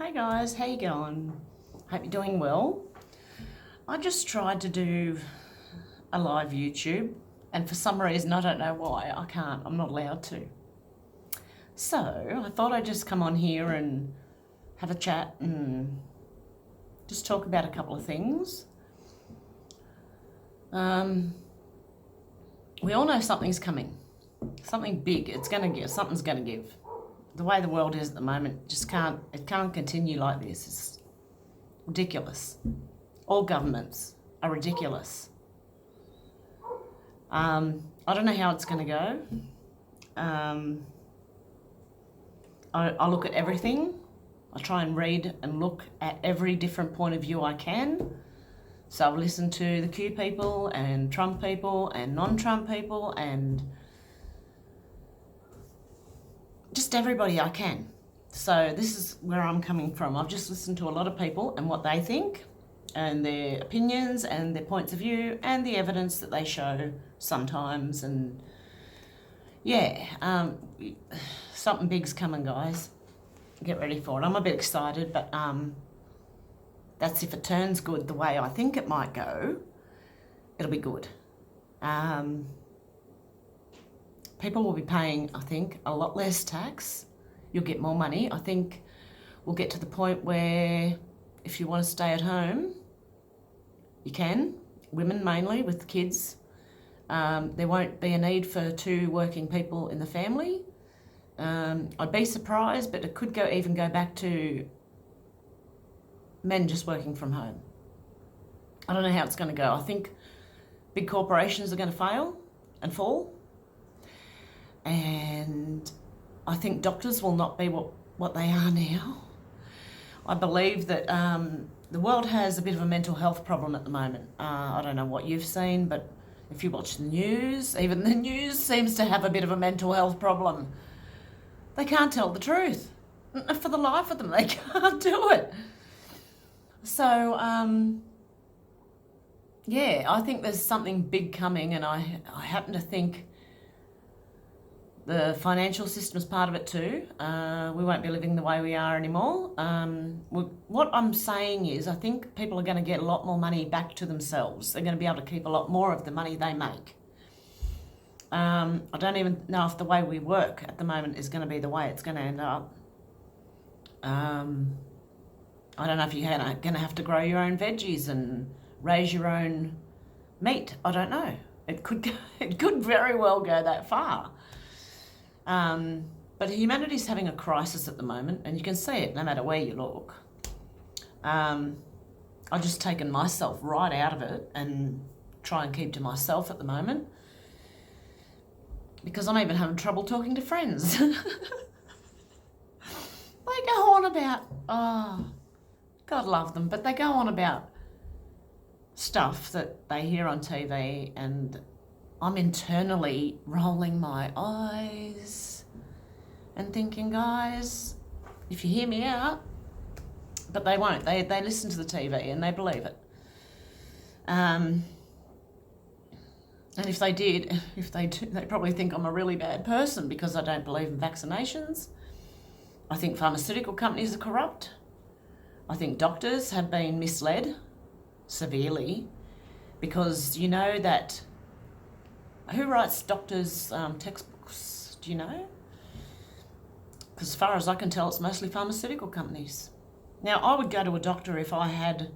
Hey guys, how you going? Hope you're doing well. I just tried to do a live YouTube, and for some reason, I don't know why, I can't, I'm not allowed to. So I thought I'd just come on here and have a chat and just talk about a couple of things. We all know something's coming, something big. Something's gonna give. The way the world is at the moment, it can't continue like this. It's ridiculous. All governments are ridiculous. I don't know how it's going to go. I look at everything. I try and read and look at every different point of view I can. So I've listened to the Q people and Trump people and non-Trump people and just everybody I can. So this is where I'm coming from. I've just listened to a lot of people and what they think and their opinions and their points of view and the evidence that they show sometimes. And something big's coming, guys. Get ready for it. I'm a bit excited, but that's if it turns good the way I think it might go. It'll be good. People will be paying, I think, a lot less tax. You'll get more money. I think we'll get to the point where if you want to stay at home, you can. Women mainly with the kids. There won't be a need for two working people in the family. I'd be surprised, but it could even go back to men just working from home. I don't know how it's going to go. I think big corporations are going to fail and fall. And I think doctors will not be what they are now. I believe that the world has a bit of a mental health problem at the moment. I don't know what you've seen, but if you watch the news, even the news seems to have a bit of a mental health problem. They can't tell the truth. For the life of them, they can't do it. So, I think there's something big coming, and I happen to think the financial system's part of it too. We won't be living the way we are anymore. What I'm saying is I think people are going to get a lot more money back to themselves. They're going to be able to keep a lot more of the money they make. I don't even know if the way we work at the moment is going to be the way it's going to end up. I don't know if you're going to have to grow your own veggies and raise your own meat. I don't know. It could very well go that far. But humanity's having a crisis at the moment, and you can see it no matter where you look. I've just taken myself right out of it and try and keep to myself at the moment because I'm even having trouble talking to friends. They go on about, God love them, but they go on about stuff that they hear on TV, and I'm internally rolling my eyes and thinking, guys, if you hear me out, but they won't. They listen to the TV and they believe it. And if they do, they probably think I'm a really bad person because I don't believe in vaccinations. I think pharmaceutical companies are corrupt. I think doctors have been misled severely because you know that who writes doctors' textbooks? Do you know? Because as far as I can tell, it's mostly pharmaceutical companies. Now, I would go to a doctor if I had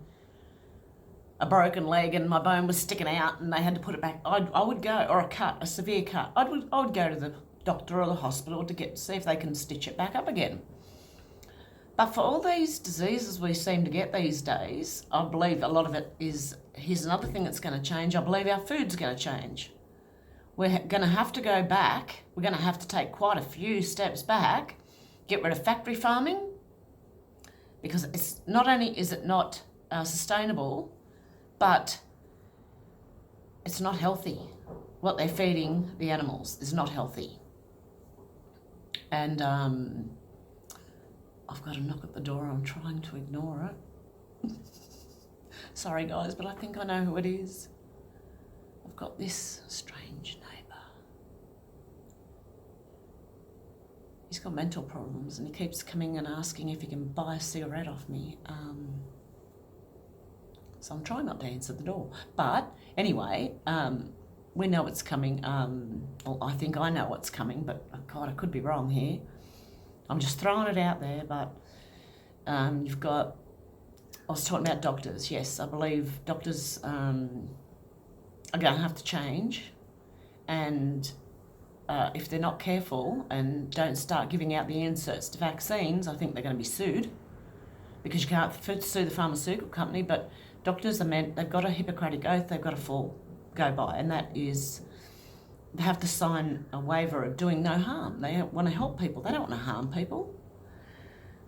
a broken leg and my bone was sticking out and they had to put it back. I would go, or a severe cut. I would go to the doctor or the hospital to see if they can stitch it back up again. But for all these diseases we seem to get these days, I believe a lot of it is, here's another thing that's going to change. I believe our food's going to change. We're going to have to go back. We're going to have to take quite a few steps back, get rid of factory farming, because it's not only is it not sustainable, but it's not healthy. What they're feeding the animals is not healthy. And I've got a knock at the door. I'm trying to ignore it. Sorry, guys, but I think I know who it is. I've got this strange neighbour. He's got mental problems and he keeps coming and asking if he can buy a cigarette off me. So I'm trying not to answer the door. But anyway, we know it's coming. Well, I think I know what's coming, but God, I could be wrong here. I'm just throwing it out there, but you've got, I was talking about doctors. Yes, I believe doctors are going to have to change. And if they're not careful and don't start giving out the inserts to vaccines, I think they're going to be sued, because you can't sue the pharmaceutical company, but doctors they've got a Hippocratic oath they've got to go by, and that is they have to sign a waiver of doing no harm. They want to help people. They don't want to harm people.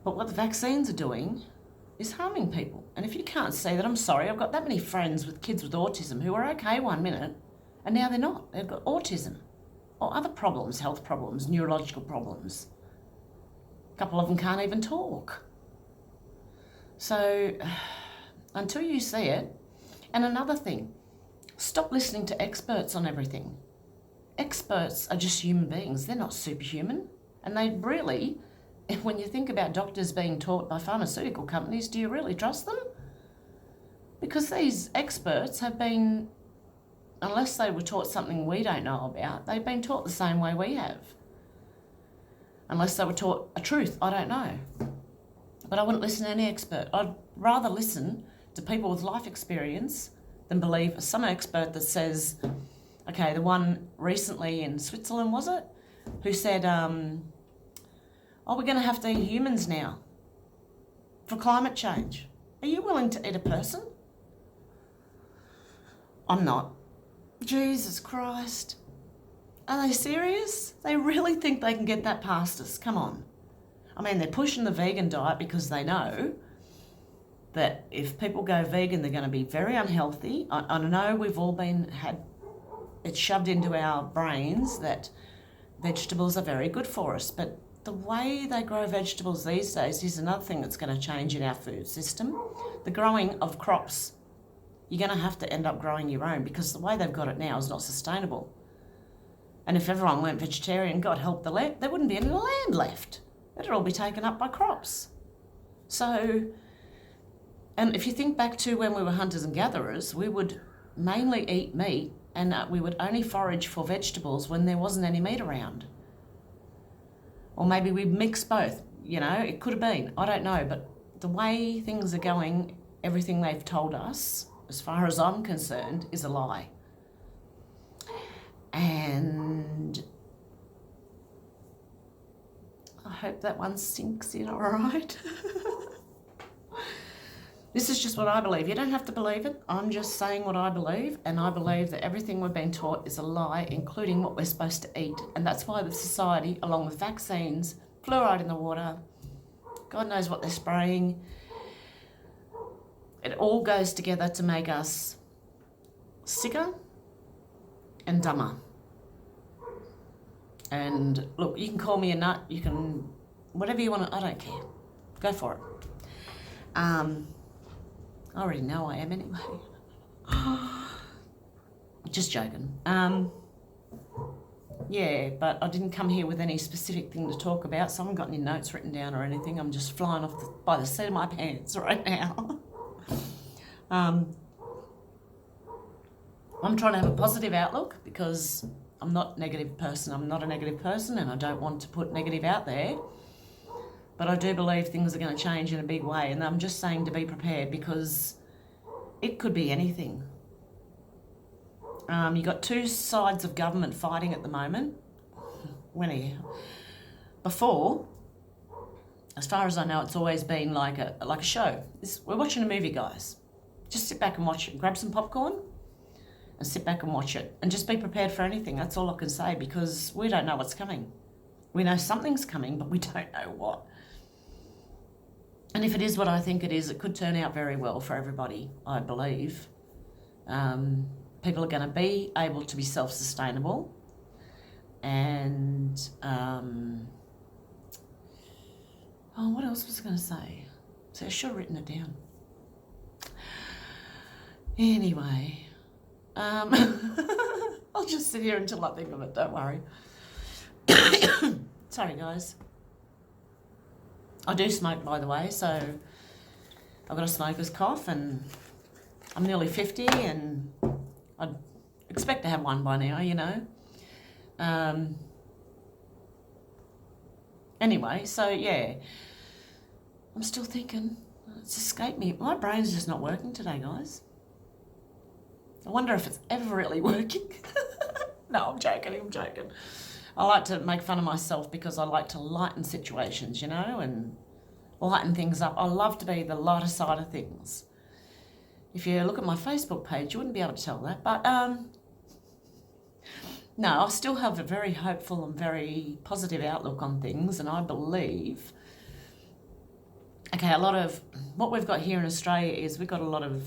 But what the vaccines are doing is harming people. And if you can't see that, I'm sorry, I've got that many friends with kids with autism who were okay 1 minute, and now they're not. They've got autism or other problems, health problems, neurological problems. A couple of them can't even talk. So until you see it, and another thing, stop listening to experts on everything. Experts are just human beings. They're not superhuman. And they really, when you think about doctors being taught by pharmaceutical companies, do you really trust them? Because these experts have been, unless they were taught something we don't know about, they've been taught the same way we have. Unless they were taught a truth, I don't know. But I wouldn't listen to any expert. I'd rather listen to people with life experience than believe some expert that says, okay, the one recently in Switzerland, was it? Who said, oh, we're going to have to eat humans now for climate change. Are you willing to eat a person? I'm not. Jesus Christ. Are they serious? They really think they can get that past us? Come on. I mean, they're pushing the vegan diet because they know that if people go vegan, they're going to be very unhealthy. I know we've all had it shoved into our brains that vegetables are very good for us, but the way they grow vegetables these days is another thing that's going to change in our food system. The growing of crops. You're going to have to end up growing your own, because the way they've got it now is not sustainable. And if everyone went vegetarian, God help the land, there wouldn't be any land left. It'd all be taken up by crops. So, and if you think back to when we were hunters and gatherers, we would mainly eat meat, and we would only forage for vegetables when there wasn't any meat around. Or maybe we'd mix both, it could have been, I don't know, but the way things are going, everything they've told us, as far as I'm concerned, is a lie. And I hope that one sinks in all right. This is just what I believe. You don't have to believe it. I'm just saying what I believe, and I believe that everything we've been taught is a lie, including what we're supposed to eat. And that's why the society, along with vaccines, fluoride in the water, God knows what they're spraying, it all goes together to make us sicker and dumber. And look, you can call me a nut, you can, whatever you want to, I don't care. Go for it. I already know I am anyway. Just joking. Yeah, but I didn't come here with any specific thing to talk about, so I haven't got any notes written down or anything. I'm just flying off by the seat of my pants right now. I'm trying to have a positive outlook, because I'm not a negative person. I'm not a negative person, and I don't want to put negative out there. But I do believe things are going to change in a big way, and I'm just saying to be prepared, because it could be anything. You've got two sides of government fighting at the moment. Before, as far as I know, it's always been like a show. We're watching a movie, guys. Just sit back and watch it. Grab some popcorn and sit back and watch it. And just be prepared for anything. That's all I can say, because we don't know what's coming. We know something's coming, but we don't know what. And if it is what I think it is, it could turn out very well for everybody, I believe. People are going to be able to be self-sustainable. And, what else was I going to say? So I should have written it down. Anyway, I'll just sit here until I think of it, don't worry. Sorry, guys. I do smoke, by the way, so I've got a smoker's cough, and I'm nearly 50, and I'd expect to have one by now, you know. Anyway, so yeah, I'm still thinking, it's escaped me. My brain's just not working today, guys. I wonder if it's ever really working. No, I'm joking. I like to make fun of myself because I like to lighten situations, you know, and lighten things up. I love to be the lighter side of things. If you look at my Facebook page, you wouldn't be able to tell that. But no, I still have a very hopeful and very positive outlook on things, and I believe, okay, a lot of what we've got here in Australia is we've got a lot of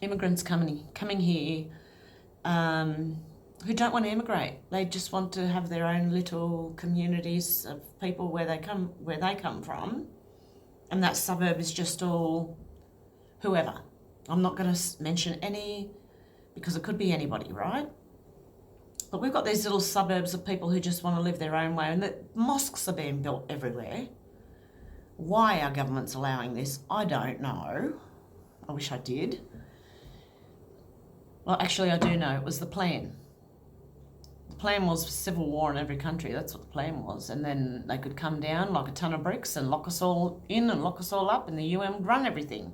immigrants coming here who don't want to immigrate. They just want to have their own little communities of people where they come from, and that suburb is just all whoever. I'm not going to mention any because it could be anybody, right? But we've got these little suburbs of people who just want to live their own way, and the mosques are being built everywhere. Why our government's allowing this, I don't know. I wish I did. Well, actually, I do know. It was the plan. The plan was civil war in every country. That's what the plan was. And then they could come down like a ton of bricks and lock us all in and lock us all up, and the UN would run everything.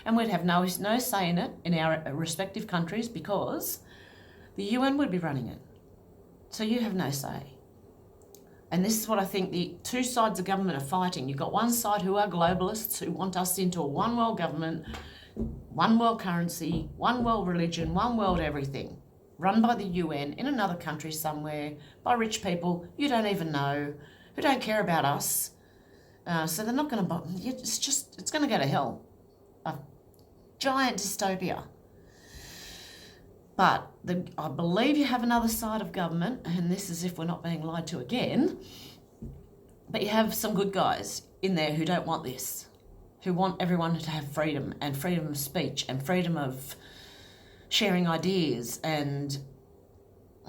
And we'd have no say in it in our respective countries because the UN would be running it. So you have no say. And this is what I think the two sides of government are fighting. You've got one side who are globalists who want us into a one world government, one world currency, one world religion, one world everything, run by the UN in another country somewhere by rich people you don't even know, who don't care about us. So they're not going to, it's going to go to hell. A giant dystopia. But I believe you have another side of government, and this is if we're not being lied to again, but you have some good guys in there who don't want this, who want everyone to have freedom and freedom of speech and freedom of sharing ideas and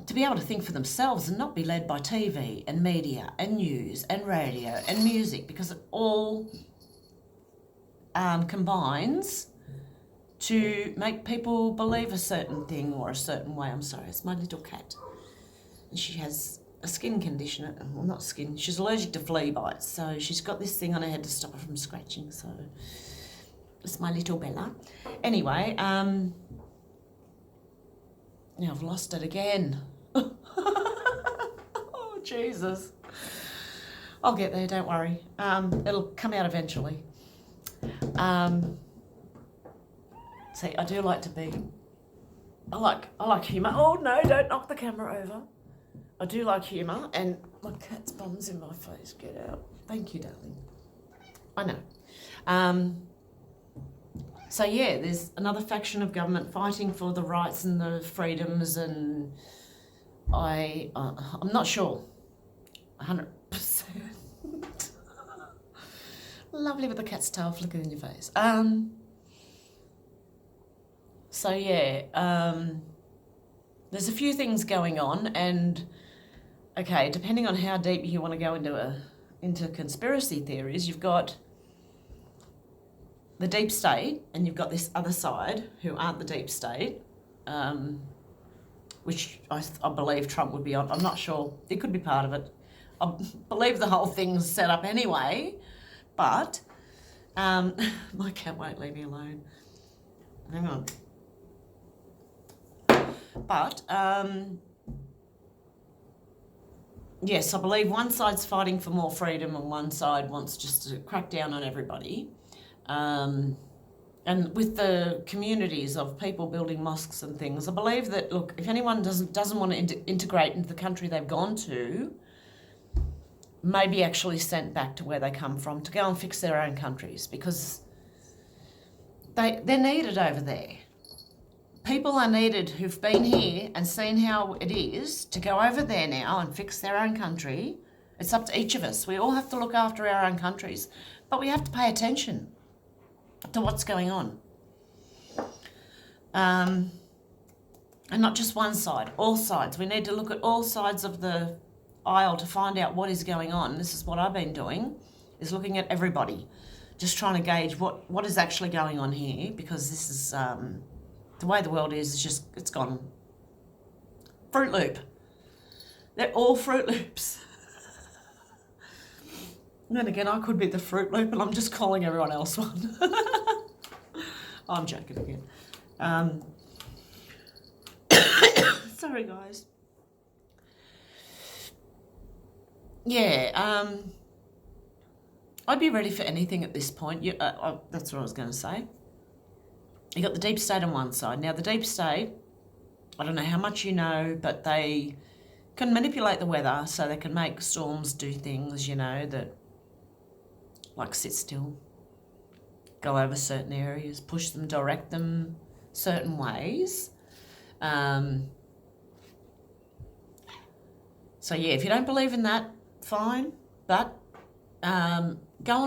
to be able to think for themselves and not be led by TV and media and news and radio and music, because it all combines to make people believe a certain thing or a certain way. I'm sorry, it's my little cat. And she has a skin condition, well, not skin, she's allergic to flea bites, so she's got this thing on her head to stop her from scratching, so it's my little Bella. Anyway, now I've lost it again. Oh, Jesus. I'll get there, don't worry. It'll come out eventually. See, I do like to be, I like humour. Oh no, don't knock the camera over. I do like humour, and my cat's bum's in my face. Get out. Thank you, darling. I know. So yeah, there's another faction of government fighting for the rights and the freedoms, and I'm not sure. 100%. Lovely with the cat's tail flicking in your face. So yeah, there's a few things going on, and okay, depending on how deep you want to go into conspiracy theories, you've got the deep state, and you've got this other side who aren't the deep state, which I believe Trump would be on. I'm not sure. It could be part of it. I believe the whole thing's set up anyway, but my cat won't leave me alone. Hang on. But, yes, I believe one side's fighting for more freedom and one side wants just to crack down on everybody. And with the communities of people building mosques and things, I believe that, look, if anyone doesn't want to integrate into the country they've gone to, maybe actually sent back to where they come from to go and fix their own countries, because they're needed over there. People are needed who've been here and seen how it is to go over there now and fix their own country. It's up to each of us. We all have to look after our own countries, but we have to pay attention to what's going on. And not just one side, all sides. We need to look at all sides of the aisle to find out what is going on. This is what I've been doing. is looking at everybody, just trying to gauge what is actually going on here, because this is the way the world is just, it's gone Fruit Loop. They're all Fruit Loops. And then again, I could be the Fruit Loop and I'm just calling everyone else one. I'm joking again. Sorry, guys. Yeah, I'd be ready for anything at this point. That's what I was going to say. You got the deep state on one side. Now, the deep state, I don't know how much you know, but they can manipulate the weather, so they can make storms do things, that like sit still, go over certain areas, push them, direct them certain ways. So yeah, if you don't believe in that, fine, but go and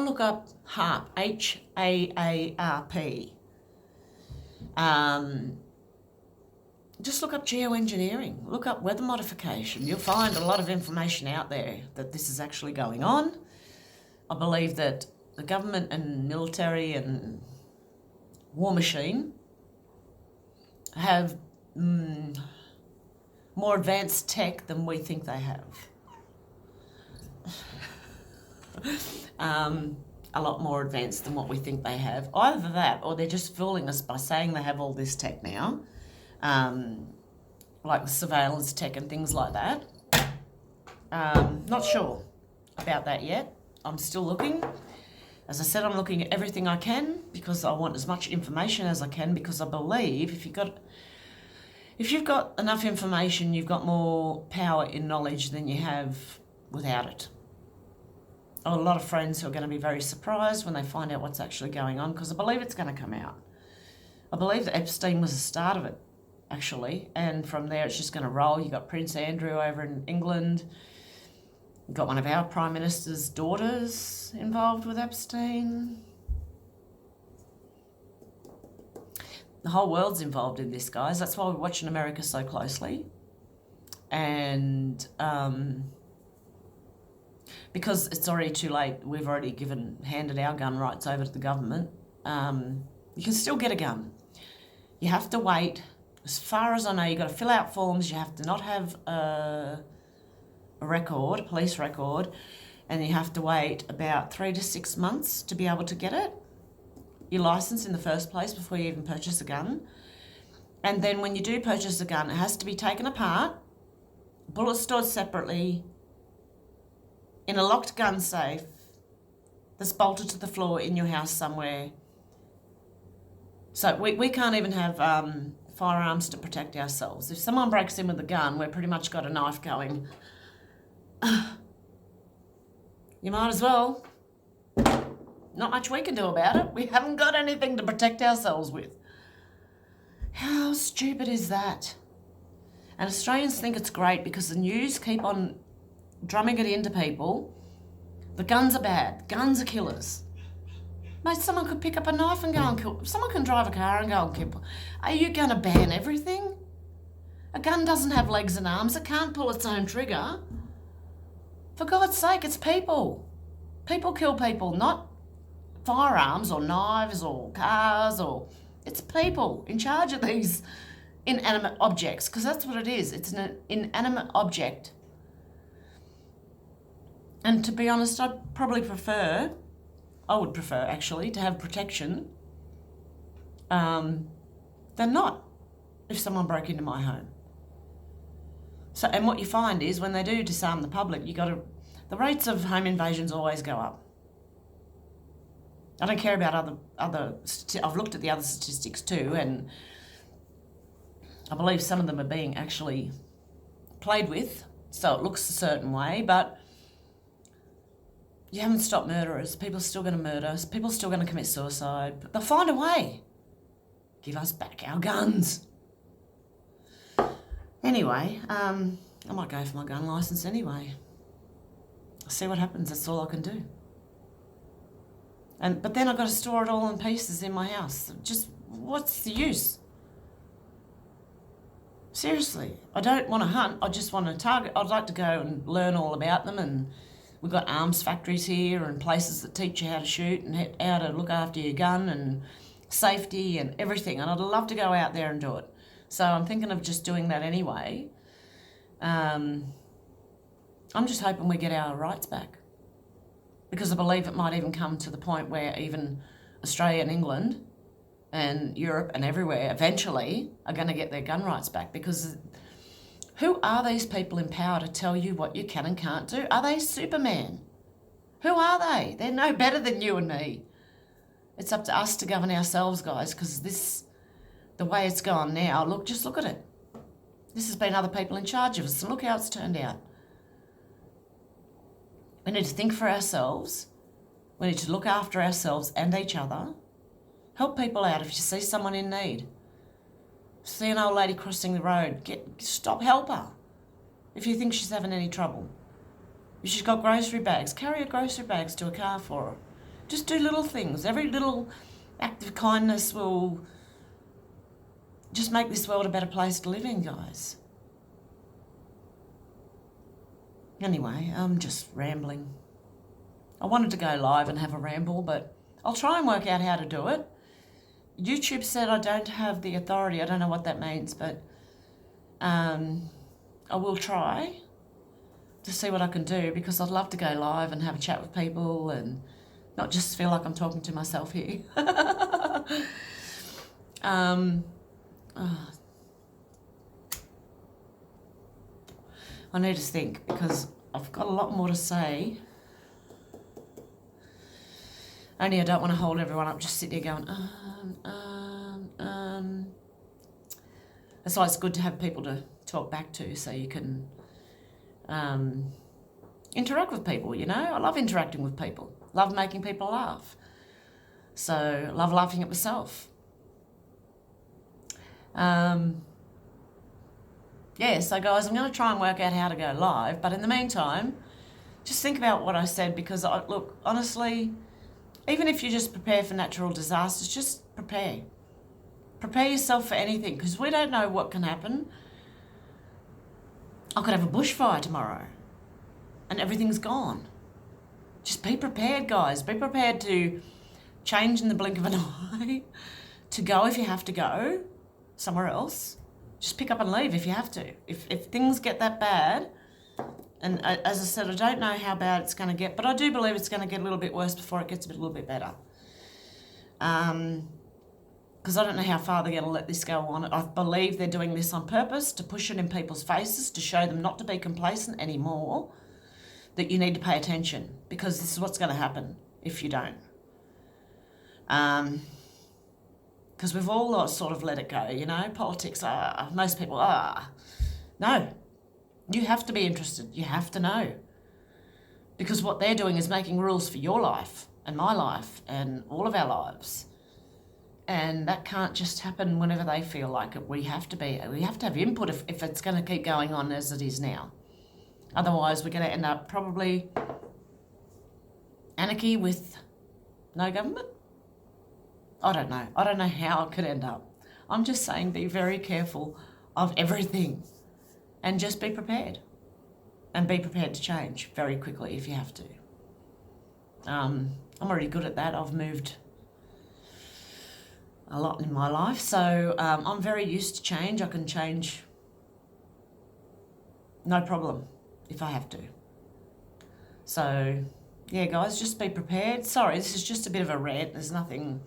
look up HAARP, HAARP. Just look up geoengineering, look up weather modification. You'll find a lot of information out there that this is actually going on. I believe that the government and military and war machine have more advanced tech than we think they have. A lot more advanced than what we think they have. Either that, or they're just fooling us by saying they have all this tech now, like the surveillance tech and things like that. Not sure about that yet. I'm still looking. As I said, I'm looking at everything I can because I want as much information as I can, because I believe if you've got enough information, you've got more power in knowledge than you have without it. I have a lot of friends who are going to be very surprised when they find out what's actually going on, because I believe it's going to come out. I believe that Epstein was the start of it, actually, and from there it's just going to roll. You've got Prince Andrew over in England. You've got one of our Prime Minister's daughters involved with Epstein. The whole world's involved in this, guys. That's why we're watching America so closely. And because it's already too late, we've already handed our gun rights over to the government. You can still get a gun. You have to wait. As far as I know, you've got to fill out forms. You have to not have a police record, and you have to wait about 3 to 6 months to be able to get it, your license in the first place, before you even purchase a gun. And then when you do purchase a gun, it has to be taken apart, bullets stored separately, in a locked gun safe that's bolted to the floor in your house somewhere. So we can't even have firearms to protect ourselves. If someone breaks in with a gun, we've pretty much got a knife going. You might as well. Not much we can do about it. We haven't got anything to protect ourselves with. How stupid is that? And Australians think it's great because the news keep on drumming it into people. The guns are bad. Guns are killers. Mate, someone could pick up a knife and go and kill. Someone can drive a car and go and kill. Are you going to ban everything? A gun doesn't have legs and arms. It can't pull its own trigger. For God's sake, it's people. People kill people, not firearms or knives or cars, or it's people in charge of these inanimate objects, because that's what it is. It's an inanimate object. And to be honest, I would prefer actually to have protection than not, if someone broke into my home. So, and what you find is when they do disarm the public, the rates of home invasions always go up. I don't care about I've looked at the other statistics too, and I believe some of them are being actually played with, so it looks a certain way, but you haven't stopped murderers. People are still going to murder. People are still going to commit suicide. But they'll find a way. Give us back our guns. Anyway, I might go for my gun licence anyway. See what happens. That's all I can do. But then I've got to store it all in pieces in my house. Just, what's the use? Seriously, I don't want to hunt. I just want to target. I'd like to go and learn all about them and We've got arms factories here and places that teach you how to shoot and how to look after your gun and safety and everything. And I'd love to go out there and do it. So I'm thinking of just doing that anyway. I'm just hoping we get our rights back, because I believe it might even come to the point where even Australia and England and Europe and everywhere eventually are going to get their gun rights back. Because who are these people in power to tell you what you can and can't do? Are they Superman? Who are they? They're no better than you and me. It's up to us to govern ourselves, guys, because the way it's gone now, just look at it. This has been other people in charge of us, and look how it's turned out. We need to think for ourselves. We need to look after ourselves and each other. Help people out if you see someone in need. See an old lady crossing the road, stop, help her. If you think she's having any trouble. If she's got grocery bags, carry her grocery bags to a car for her. Just do little things. Every little act of kindness will just make this world a better place to live in, guys. Anyway, I'm just rambling. I wanted to go live and have a ramble, but I'll try and work out how to do it. YouTube said I don't have the authority. I don't know what that means, but I will try to see what I can do, because I'd love to go live and have a chat with people and not just feel like I'm talking to myself here. I need to think, because I've got a lot more to say. Only I don't want to hold everyone up, just sit there going, That's why it's good to have people to talk back to, so you can interact with people, you know? I love interacting with people. Love making people laugh. So, love laughing at myself. Yeah, so guys, I'm going to try and work out how to go live, but in the meantime, just think about what I said, because, look, honestly, even if you just prepare for natural disasters, just prepare. Prepare yourself for anything, because we don't know what can happen. I could have a bushfire tomorrow and everything's gone. Just be prepared, guys. Be prepared to change in the blink of an eye, to go if you have to go somewhere else. Just pick up and leave if you have to. If things get that bad, and as I said, I don't know how bad it's going to get, but I do believe it's going to get a little bit worse before it gets a little bit better. Because I don't know how far they're going to let this go on. I believe they're doing this on purpose, to push it in people's faces, to show them not to be complacent anymore, that you need to pay attention, because this is what's going to happen if you don't. Because we've all sort of let it go, you know. Politics, most people, no. You have to be interested. You have to know. Because what they're doing is making rules for your life and my life and all of our lives. And that can't just happen whenever they feel like it. We have to have input if it's going to keep going on as it is now. Otherwise, we're going to end up probably anarchy with no government. I don't know. I don't know how it could end up. I'm just saying, be very careful of everything and just be prepared. And be prepared to change very quickly if you have to. I'm already good at that. I've moved a lot in my life, so I'm very used to change. I can change no problem if I have to. So, yeah, guys, just be prepared. Sorry, this is just a bit of a rant. There's nothing,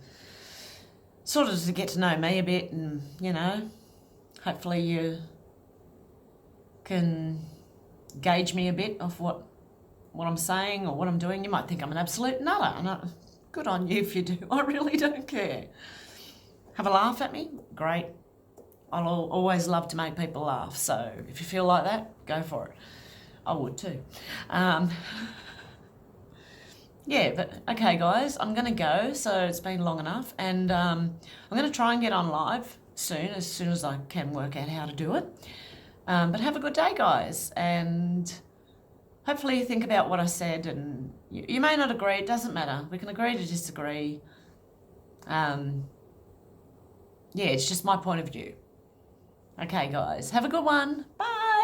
sort of to get to know me a bit, and, you know, hopefully you can gauge me a bit off what I'm saying or what I'm doing. You might think I'm an absolute nutter, and good on you if you do. I really don't care. Have a laugh at me? Great. I'll always love to make people laugh, so if you feel like that, go for it. I would too. Yeah, but okay, guys, I'm going to go, so it's been long enough, and I'm going to try and get on live soon as I can work out how to do it. But have a good day, guys, and hopefully you think about what I said, and you may not agree. It doesn't matter. We can agree to disagree. Yeah, it's just my point of view. Okay, guys, have a good one. Bye.